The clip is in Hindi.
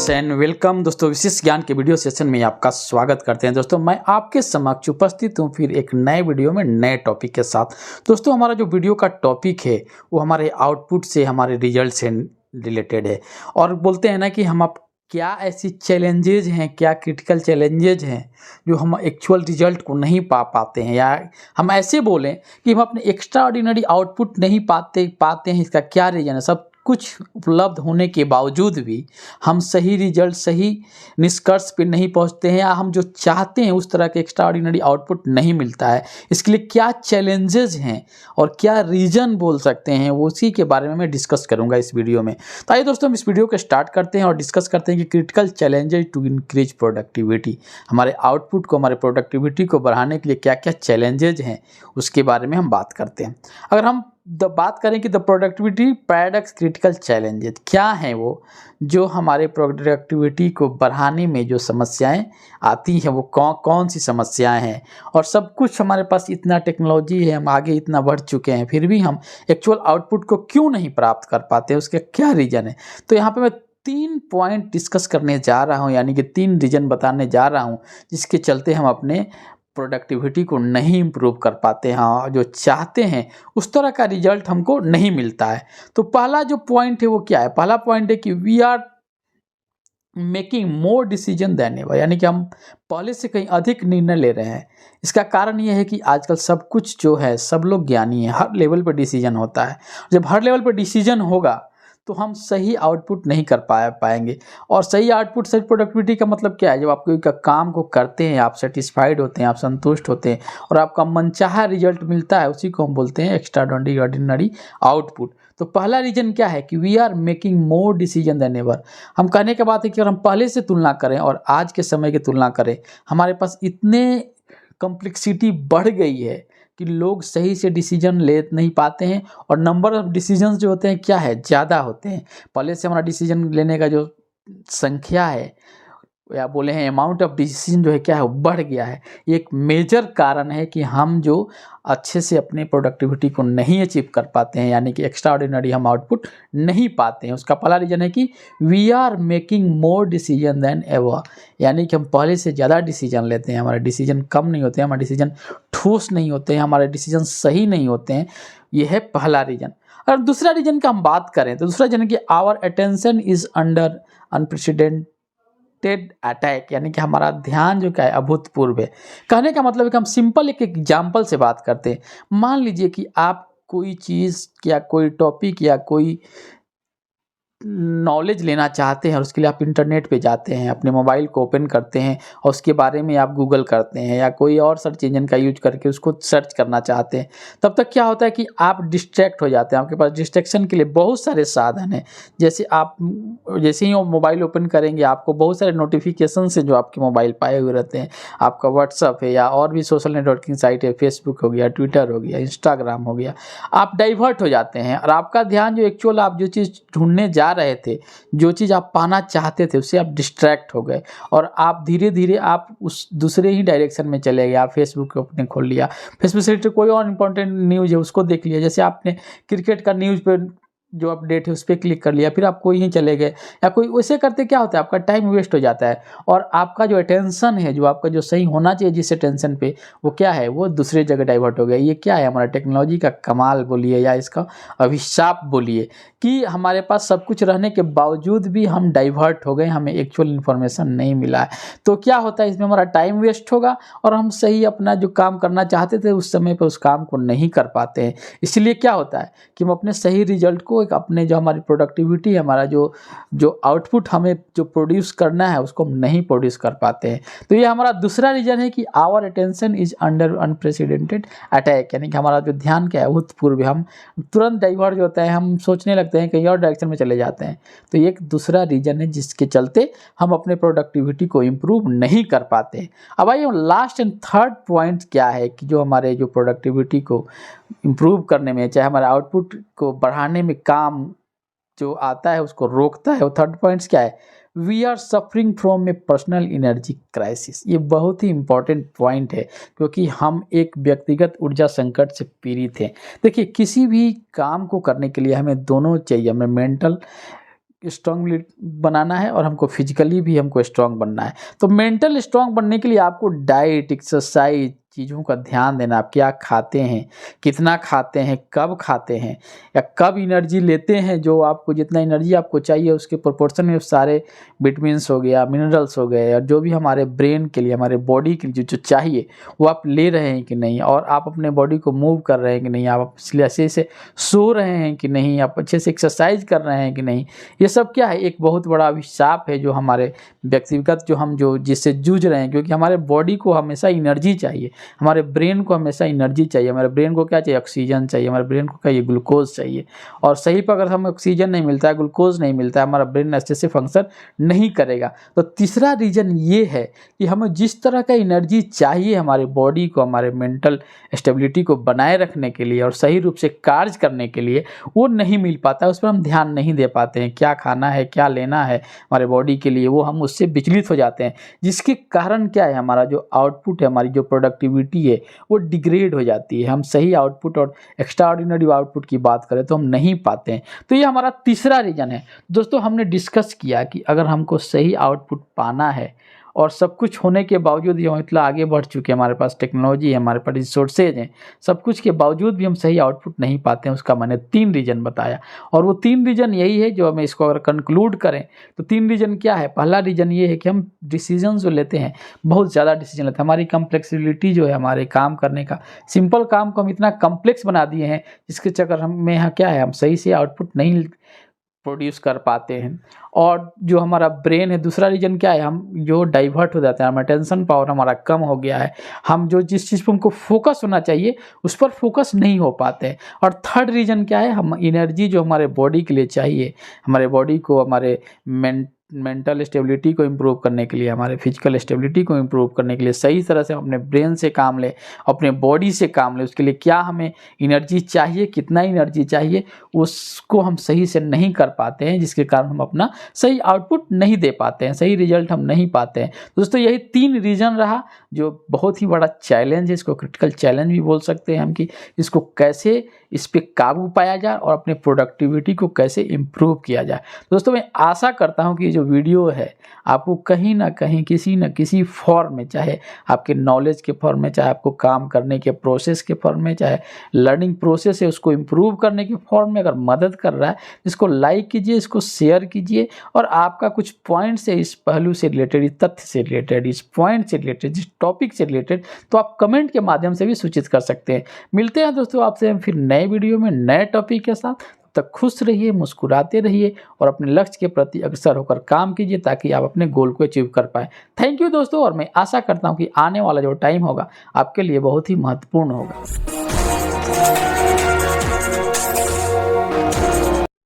फ्रेंड्स एंड वेलकम दोस्तों, विशेष ज्ञान के वीडियो सेशन में आपका स्वागत करते हैं। दोस्तों मैं आपके समक्ष उपस्थित हूं फिर एक नए वीडियो में नए टॉपिक के साथ। दोस्तों हमारा जो वीडियो का टॉपिक है वो हमारे आउटपुट से हमारे रिजल्ट से रिलेटेड है और बोलते हैं ना कि हम आप क्या ऐसी चैलेंजेज हैं, क्या क्रिटिकल चैलेंजेज हैं जो हम एक्चुअल रिजल्ट को नहीं पा पाते हैं, या हम ऐसे बोलें कि हम अपने एक्स्ट्रा ऑर्डिनरी आउटपुट नहीं पाते हैं। इसका क्या रीज़न है? सब कुछ उपलब्ध होने के बावजूद भी हम सही रिजल्ट, सही निष्कर्ष पे नहीं पहुंचते हैं, या हम जो चाहते हैं उस तरह के एक्स्ट्रा ऑर्डिनरी आउटपुट नहीं मिलता है। इसके लिए क्या चैलेंजेस हैं और क्या रीज़न बोल सकते हैं, उसी के बारे में मैं डिस्कस करूंगा इस वीडियो में। तो आइए दोस्तों हम इस वीडियो को स्टार्ट करते हैं और डिस्कस करते हैं कि critical challenges to increase productivity, हमारे आउटपुट को, हमारे प्रोडक्टिविटी को बढ़ाने के लिए क्या क्या चैलेंजेज हैं उसके बारे में हम बात करते हैं। अगर हम बात करें कि the productivity paradox critical challenges क्या हैं, वो जो हमारे प्रोडक्टिविटी को बढ़ाने में जो समस्याएं आती हैं वो कौन सी समस्याएं हैं, और सब कुछ हमारे पास इतना टेक्नोलॉजी है, हम आगे इतना बढ़ चुके हैं, फिर भी हम एक्चुअल आउटपुट को क्यों नहीं प्राप्त कर पाते, उसका क्या रीज़न है। तो यहाँ पे मैं 3 पॉइंट डिस्कस करने जा रहा हूँ, यानी कि 3 रीज़न बताने जा रहा हूँ जिसके चलते हम अपने प्रोडक्टिविटी को नहीं इम्प्रूव कर पाते हैं, जो चाहते हैं उस तरह का रिजल्ट हमको नहीं मिलता है। तो पहला जो पॉइंट है वो क्या है? पहला पॉइंट है कि we are making more decision than ever, यानी कि हम पहले से कहीं अधिक निर्णय ले रहे हैं। इसका कारण यह है कि आजकल सब कुछ जो है, सब लोग ज्ञानी हैं, हर लेवल पर डिसीजन होता है। जब हर लेवल पर डिसीजन होगा तो हम सही आउटपुट नहीं कर पाएंगे। और सही आउटपुट, सही प्रोडक्टिविटी का मतलब क्या है? जब आप कोई काम को करते हैं, आप सेटिस्फाइड होते हैं, आप संतुष्ट होते हैं और आपका मनचाहा रिजल्ट मिलता है, उसी को हम बोलते हैं एक्स्ट्रा ऑर्डिनरी आउटपुट। तो पहला रीजन क्या है कि we are making more decision than ever. हम कहने के बात है कि अगर हम पहले से तुलना करें और आज के समय की तुलना करें, हमारे पास इतने कॉम्प्लेक्सिटी बढ़ गई है कि लोग सही से डिसीजन ले नहीं पाते हैं, और नंबर ऑफ डिसीजंस जो होते हैं क्या है, ज़्यादा होते हैं। पहले से हमारा डिसीजन लेने का जो संख्या है, या बोले हैं अमाउंट ऑफ डिसीजन जो है क्या है, वो बढ़ गया है। ये एक मेजर कारण है कि हम जो अच्छे से अपने प्रोडक्टिविटी को नहीं अचीव कर पाते हैं, यानी कि एक्स्ट्रा ऑर्डिनरी हम आउटपुट नहीं पाते हैं। उसका पहला रीज़न है कि we are making more decision than ever, यानी कि हम पहले से ज़्यादा डिसीजन लेते हैं। हमारे डिसीजन कम नहीं होते हैं, हमारे डिसीजन ठोस नहीं होते हैं, हमारे डिसीजन सही नहीं होते हैं। ये है पहला रीज़न। अगर दूसरा रीज़न का हम बात करें तो दूसरा रीज़न है कि our attention is under unprecedented attack, यानी कि हमारा ध्यान जो क्या है, अभूतपूर्व है। कहने का मतलब है कि हम सिंपल एक एग्जाम्पल से बात करते हैं। मान लीजिए कि आप कोई चीज़ या कोई टॉपिक या कोई नॉलेज लेना चाहते हैं और उसके लिए आप इंटरनेट पे जाते हैं, अपने मोबाइल को ओपन करते हैं और उसके बारे में आप गूगल करते हैं या कोई और सर्च इंजन का यूज करके उसको सर्च करना चाहते हैं। तब तक क्या होता है कि आप डिस्ट्रैक्ट हो जाते हैं। आपके पास डिस्ट्रैक्शन के लिए बहुत सारे साधन हैं। जैसे ही वो मोबाइल ओपन करेंगे, आपको बहुत सारे नोटिफिकेशन से जो आपके मोबाइल पाए हुए रहते हैं, आपका व्हाट्सअप है या और भी सोशल नेटवर्किंग साइट है, फेसबुक हो गया, ट्विटर हो गया, इंस्टाग्राम हो गया, आप डाइवर्ट हो जाते हैं और आपका ध्यान जो एक्चुअल आप जो चीज़ ढूंढने जा रहे थे, जो चीज़ आप पाना चाहते थे, उससे आप डिस्ट्रैक्ट हो गए और आप धीरे धीरे आप उस दूसरे ही डायरेक्शन में चले गए। आप फेसबुक को अपने खोल लिया, फेसबुक से कोई और इम्पोर्टेंट न्यूज़ है उसको देख लिया। जैसे आपने क्रिकेट का न्यूज़ पे जो अपडेट है उस पर क्लिक कर लिया, फिर आप कोई ही चले गए, या कोई वैसे करते क्या होता है, आपका टाइम वेस्ट हो जाता है और आपका जो अटेंशन है, जो आपका जो सही होना चाहिए जिस अटेंशन पे, वो क्या है, वो दूसरे जगह डाइवर्ट हो गया। ये क्या है, हमारा टेक्नोलॉजी का कमाल बोलिए या इसका अभिशाप बोलिए कि हमारे पास सब कुछ रहने के बावजूद भी हम डाइवर्ट हो गए, हमें एक्चुअल इन्फॉर्मेशन नहीं मिला है। तो क्या होता है, इसमें हमारा टाइम वेस्ट होगा और हम सही अपना जो काम करना चाहते थे उस समय पर उस काम को नहीं कर पाते हैं। इसलिए क्या होता है कि हम अपने सही रिजल्ट को, एक अपने जो हमारी प्रोडक्टिविटी, हमारा जो आउटपुट हमें जो प्रोड्यूस करना है उसको हम नहीं प्रोड्यूस कर पाते हैं। तो ये हमारा दूसरा रीजन है कि our attention is under unprecedented attack, यानी कि हमारा जो ध्यान क्या है अभूतपूर्व, हम तुरंत डाइवर्ट होता है, हम सोचने लगते हैं कहीं और डायरेक्शन में चले जाते हैं। तो ये एक दूसरा रीजन है जिसके चलते हम अपने प्रोडक्टिविटी को इम्प्रूव नहीं कर पाते हैं। अब आइए लास्ट एंड थर्ड पॉइंट क्या है कि जो हमारे जो प्रोडक्टिविटी को इम्प्रूव करने में, चाहे हमारे आउटपुट को बढ़ाने में काम जो आता है उसको रोकता है। वो थर्ड पॉइंट्स क्या है, we are suffering from a personal energy crisis. ये बहुत ही इंपॉर्टेंट पॉइंट है क्योंकि हम एक व्यक्तिगत ऊर्जा संकट से पीड़ित हैं। देखिए, किसी भी काम को करने के लिए हमें दोनों चाहिए, हमें मेंटल स्ट्रांग बनाना है और हमको फिजिकली भी हमको स्ट्रांग बनना है। तो मेंटल स्ट्रांग बनने के लिए आपको डाइट, एक्सरसाइज चीज़ों का ध्यान देना। आप क्या खाते हैं, कितना खाते हैं, कब खाते हैं, या कब एनर्जी लेते हैं। जो आपको जितना एनर्जी आपको चाहिए उसके प्रोपोर्शन में सारे विटामिन्स हो गया, मिनरल्स हो गए, और जो भी हमारे ब्रेन के लिए, हमारे बॉडी के लिए जो चाहिए वो आप ले रहे हैं कि नहीं, और आप अपने बॉडी को मूव कर रहे हैं कि नहीं, आप अच्छे से सो रहे हैं कि नहीं, आप अच्छे से एक्सरसाइज कर रहे हैं कि नहीं। ये सब क्या है, एक बहुत बड़ा अभिशाप है जो हमारे व्यक्तिगत जो जिससे जूझ रहे हैं, क्योंकि हमारे बॉडी को हमेशा एनर्जी चाहिए, हमारे ब्रेन को हमेशा एनर्जी चाहिए। हमारे ब्रेन को क्या चाहिए, ऑक्सीजन चाहिए, हमारे ब्रेन को चाहिए ग्लूकोज चाहिए। और सही पर अगर हमें ऑक्सीजन नहीं मिलता है, ग्लूकोज नहीं मिलता है, हमारा ब्रेन अच्छे से फंक्शन नहीं करेगा। तो तीसरा रीज़न ये है कि हमें जिस तरह का एनर्जी चाहिए हमारे बॉडी को, हमारे मेंटल स्टेबिलिटी को बनाए रखने के लिए और सही रूप से कार्य करने के लिए, वो नहीं मिल पाता है। उस पर हम ध्यान नहीं दे पाते हैं। क्या खाना है, क्या लेना है हमारे बॉडी के लिए, वो हम उससे विचलित हो जाते हैं, जिसके कारण क्या है, हमारा जो आउटपुट है, हमारी जो प्रोडक्टिविटी है वो डिग्रेड हो जाती है। हम सही आउटपुट और एक्स्ट्रा ऑर्डिनरी आउटपुट की बात करें तो हम नहीं पाते हैं। तो ये हमारा तीसरा रीज़न है। दोस्तों, हमने डिस्कस किया कि अगर हमको सही आउटपुट पाना है और सब कुछ होने के बावजूद हम इतना आगे बढ़ चुके हैं, हमारे पास टेक्नोलॉजी है, हमारे पास रिसोर्सेज हैं, सब कुछ के बावजूद भी हम सही आउटपुट नहीं पाते हैं। उसका मैंने 3 रीज़न बताया, और वो 3 रीज़न यही है जो हमें इसको अगर कंक्लूड करें तो 3 रीज़न क्या है। पहला रीज़न ये है कि हम डिसीजन जो लेते हैं, बहुत ज़्यादा डिसीजन लेते हैं। हमारी कम्प्लेक्सिबिलिटी जो है, हमारे काम करने का, सिंपल काम को हम इतना कम्प्लेक्स बना दिए हैं, जिसके चक्कर में यहाँ क्या है, हम सही से आउटपुट नहीं प्रोड्यूस कर पाते हैं। और जो हमारा ब्रेन है, दूसरा रीज़न क्या है, हम जो डाइवर्ट हो जाते हैं, हमारा अटेंशन पावर हमारा कम हो गया है। हम जो जिस चीज़ पर हमको फोकस होना चाहिए उस पर फोकस नहीं हो पाते हैं। और थर्ड रीज़न क्या है, हम एनर्जी जो हमारे बॉडी के लिए चाहिए, हमारे बॉडी को, हमारे मेंटल स्टेबिलिटी को इम्प्रूव करने के लिए, हमारे फिजिकल स्टेबिलिटी को इम्प्रूव करने के लिए, सही तरह से अपने ब्रेन से काम लें, अपने बॉडी से काम लें, उसके लिए क्या हमें एनर्जी चाहिए, कितना एनर्जी चाहिए, उसको हम सही से नहीं कर पाते हैं, जिसके कारण हम अपना सही आउटपुट नहीं दे पाते हैं, सही रिजल्ट हम नहीं पाते हैं। दोस्तों, यही 3 रीज़न रहा जो बहुत ही बड़ा चैलेंज है। इसको क्रिटिकल चैलेंज भी बोल सकते हैं हम, कि इसको कैसे इस पर काबू पाया जाए और अपने प्रोडक्टिविटी को कैसे इम्प्रूव किया जाए। दोस्तों, मैं आशा करता हूं कि जो वीडियो है आपको कहीं ना कहीं, किसी न किसी फॉर्म में, चाहे आपके नॉलेज के फॉर्म में, चाहे आपको काम करने के प्रोसेस के फॉर्म में, चाहे लर्निंग प्रोसेस है उसको इम्प्रूव करने के फॉर्म में अगर मदद कर रहा है, इसको लाइक कीजिए, इसको शेयर कीजिए। और आपका कुछ पॉइंट्स है इस पहलू से रिलेटेड, इस तथ्य से रिलेटेड, इस पॉइंट से रिलेटेड, इस टॉपिक से रिलेटेड, तो आप कमेंट के माध्यम से भी सूचित कर सकते हैं। मिलते हैं दोस्तों आपसे फिर नए वीडियो में नए टॉपिक के साथ। तब तक खुश रहिए, मुस्कुराते रहिए और अपने लक्ष्य के प्रति अग्रसर होकर काम कीजिए, ताकि आप अपने गोल को अचीव कर पाएँ। थैंक यू दोस्तों, और मैं आशा करता हूँ कि आने वाला जो टाइम होगा आपके लिए बहुत ही महत्वपूर्ण होगा।